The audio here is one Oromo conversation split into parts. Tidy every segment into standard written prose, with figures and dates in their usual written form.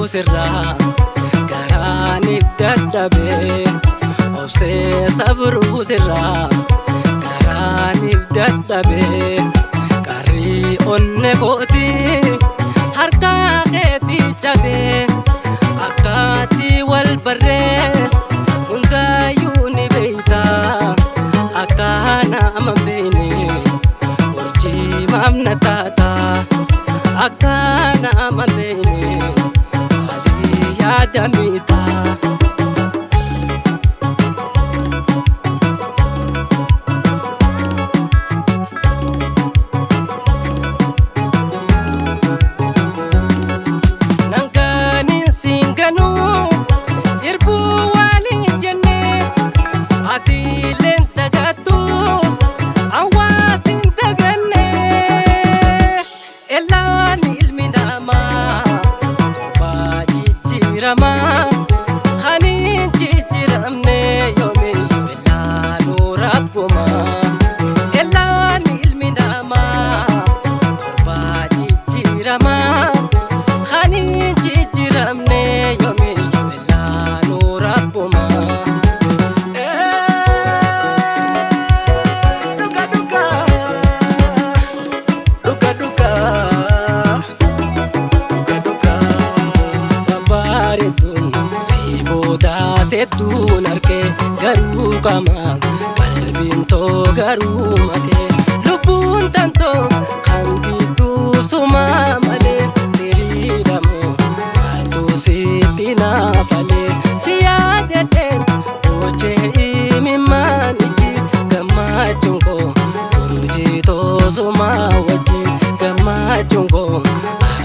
sirraa garaan dadhabee obsee sabruu sirraa garaan dadhabee qarrii onne kootii harka keetii cabee akkaatti wal barree hundaayyuu ni beeytaa akka nama beeyne urjii maamna taataa akka nama beeyne haalii yaada miitaa. Hanin jijjiiramne yoomiyyuu ilaanuu rakkuma elaan ilmi namaa torba jijjiirama hanin jijjiiramne yoomiyyuu ilaanuu rakkuma. Seettuun argee garuu qaama qalbiin too garuu makee lubbuun tantoo kan gidduuf sumaa malee siriidhamoo maaltu sitti naafalee si yaadadheen hojii imimmaan ijji gammachuun koo gurujii too sumaa wajji gammachuun koo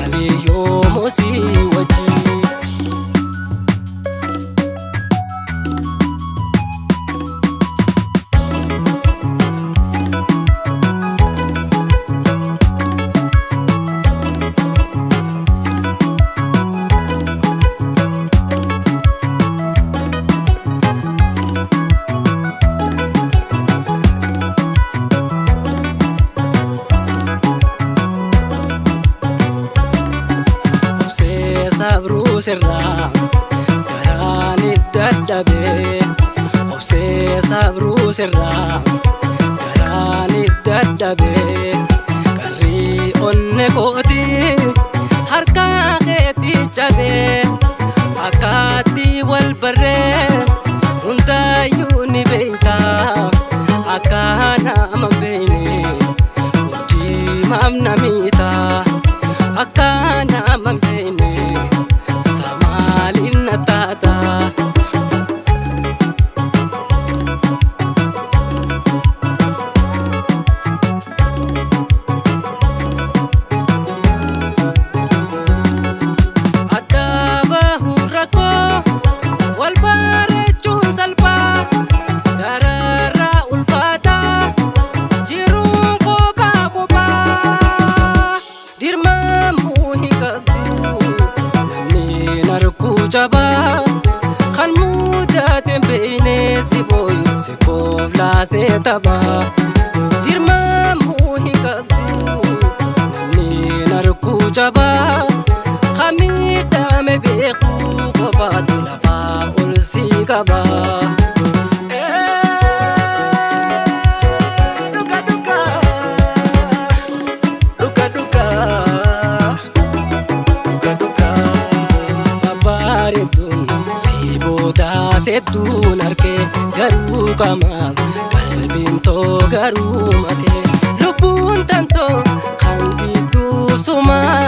aliyyoo moosii wajji. Sabruu sirraa garaan dadhabee obsee sabruu sirraa garaan dadhabee qarrii onne kootii harka keetii cabee akkaatti wal barree hundaayyuu ni beeytaa akka nama beeyne urjii maamna miitaa akka nama beeyne. Kan mudateen beekne si booyu si kooflaasee taphaa dirmamuu hin qabdu namni narkuu jabaa kan miidhame beekuu qofaatu lafaa ol si qabaa. Seettuun argee garuu qaama qalbiin too garuu makee lubbuun tantoo kan gidduuf sumaa